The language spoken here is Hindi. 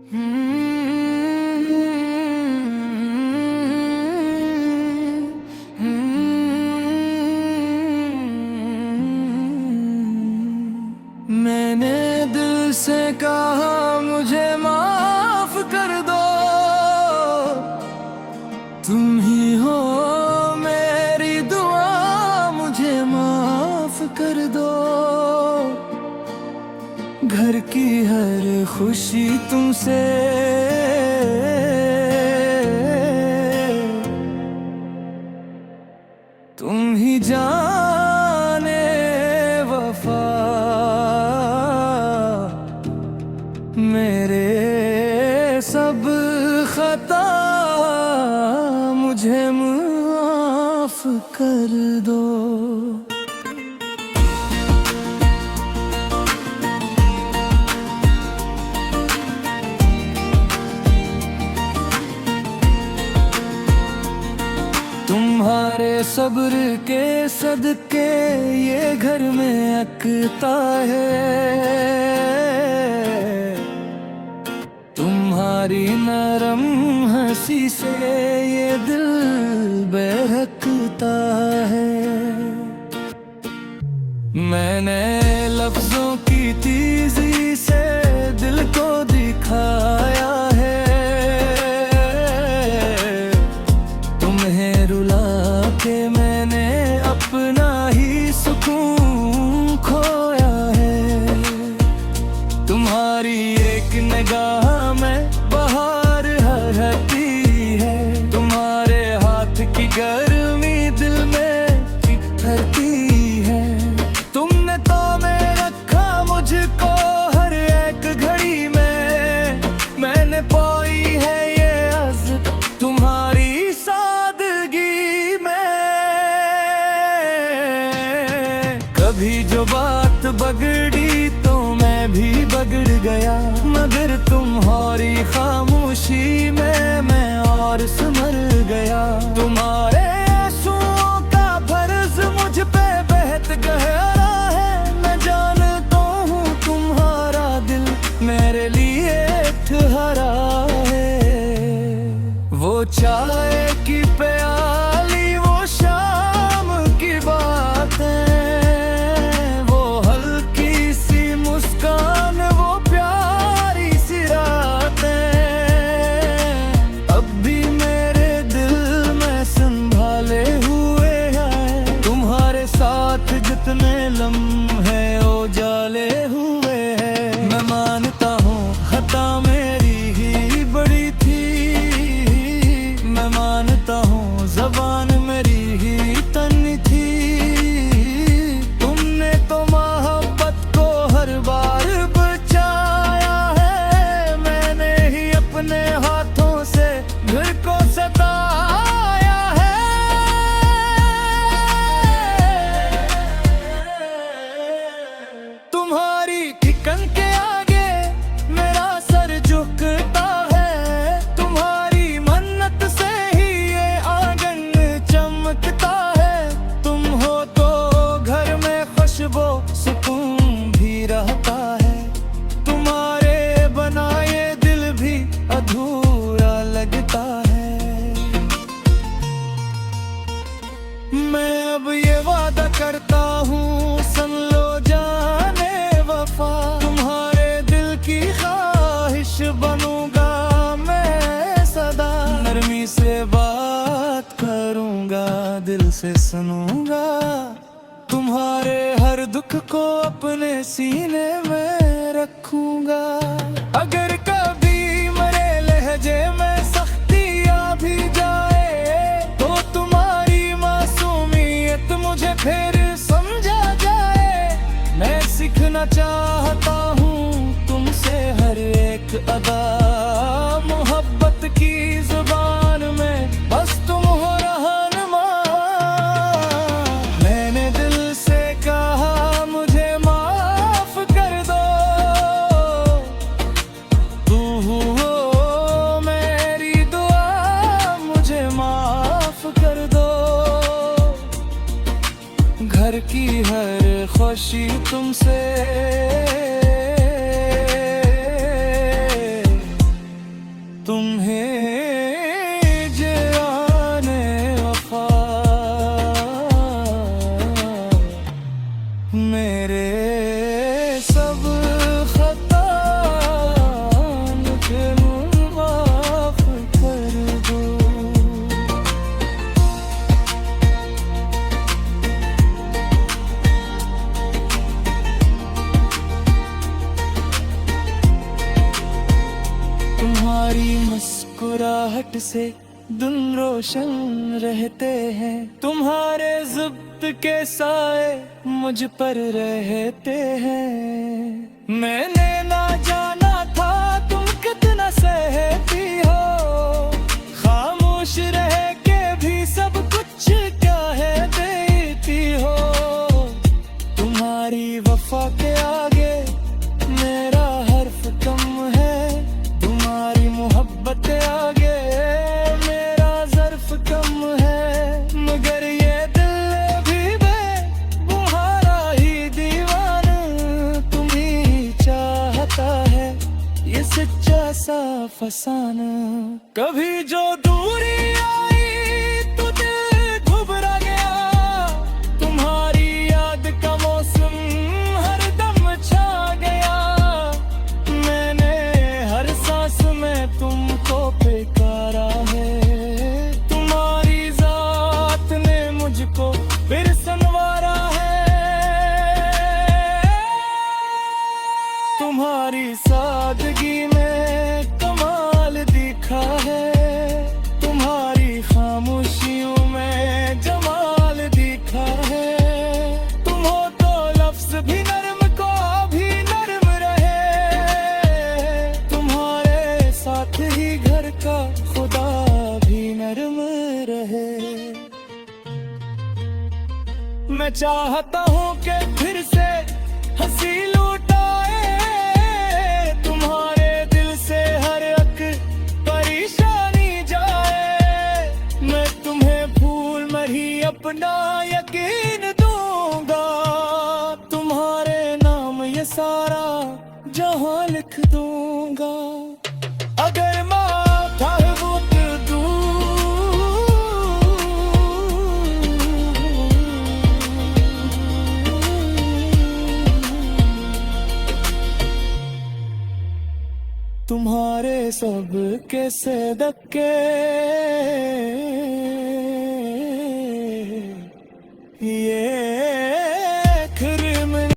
मैंने दिल से कहा मुझे माफ कर दो, तुम ही हो मेरी दुआ, मुझे माफ कर दो। घर की हर खुशी तुमसे, तुम ही जाने वफा, मेरे सब खता मुझे माफ कर दो। तुम्हारे सब्र के सदके ये घर में अकता है, तुम्हारी नरम हंसी से ये दिल बहकता है। मैंने लफ्जों की तेजी से दिल को दिखाया है, तुम्हें रुला के मैंने अपना ही सुकून खोया है। तुम्हारी एक निगाह में बहार हरती है, तुम्हारे हाथ की गर्मी दिल में ठिठरती है। तुमने तो में रखा मुझको हर एक घड़ी में, मैंने पाई है ये अज़्ज़त तुम्हारी सादगी में। कभी जो बात बगड़ी तो मैं भी बगड़ गया, मगर तुम्हारी खामोशी में मैं और संभल गया। तुम्हारे आंसुओं का फर्ज मुझ पे बहत गहरा है, मैं जानता हूँ तुम्हारा दिल मेरे लिए ठहरा है। वो चाय की प्याली, वो शाम की बातें, वो हल्की सी मुस्कान, वो प्यारी सी रातें, अब भी मेरे दिल में संभाले हुए हैं। तुम्हारे साथ जितने लम्हे उजाले हुए हैं, मैं मानता हूँ खता मेरी ही बड़ी थी, मैं मानता हूँ ज़बान मेरी ही तन्नी थी। तुमने तो मोहब्बत को हर बार बचाया है, मैंने ही अपने हाथों से घर को सताया है। तुम्हारी ठिकन के आगे मेरा सर झुकता है, तुम्हारी मन्नत से ही ये आंगन चमकता है। तुम हो तो घर में खुशबू सुकून भी रहता है, तुम्हारे बनाए दिल भी अधूरा लगता है। मैं अब ये वादा करता हूँ, सुन लो जाने वफा, तुम्हारे दिल की ख्वाहिश बनूंगा मैं सदा। नरमी से बात करूंगा, दिल से सुनूंगा, तुम्हारे हर दुख को अपने सीने में रखूंगा। अगर कभी मेरे लहजे में सख्ती आ भी जाए, तो तुम्हारी मासूमियत मुझे फिर समझा जाए। मैं सीखना चाहता हूँ तुमसे हर एक अदा, मोहब्बत की जुबान में बस तुम हो रहनुमा। मैंने दिल से कहा मुझे माफ कर दो, तू हो मेरी दुआ, मुझे माफ कर दो। घर की हर खुशी तुमसे, तुम्हें जाने वफा मेरे सब खता मुझे माफ कर दो। तुम्हारी मुस्कुराहट से दिन रोशन रहते हैं, तुम्हारे ज़िब्त के साए मुझ पर रहते हैं। मैंने ना जाना था तुम कितना सहती हो, खामोश रह के भी सब कुछ क्या है देती हो। तुम्हारी वफा के आगे मेरा हर्फ कम है, तुम्हारी मोहब्बत आगे मेरा ज़र्फ कम है। मगर ये दिल भी तुम्हारा ही दीवाना तुम्ही चाहता है, ये सच्चा सा फसाना। कभी जो दूरी आई तो दिल घुबरा गया, तुम्हारी याद का मौसम हरदम छा गया। मैंने हर सांस में तुमको पुकारा है, तुम्हारी जात ने मुझको फिर संवारा है। तुम्हारी सादगी में कमाल दिखा है, तुम्हारी खामोशियों में जमाल दिखा है। तुम हो तो लफ्ज भी नर्म को भी नर्म रहे, तुम्हारे साथ ही घर का खुदा भी नर्म रहे। मैं चाहता हूँ कि फिर से हंसी लुटाए, तुम्हारे दिल से हर एक परेशानी जाए। मैं तुम्हें भूल मर ही अपना यकीन दूंगा, तुम्हारे नाम ये सारा जहां लिख दूंगा। अगर माथा बुत दूं तुम्हारे सब के से धक्के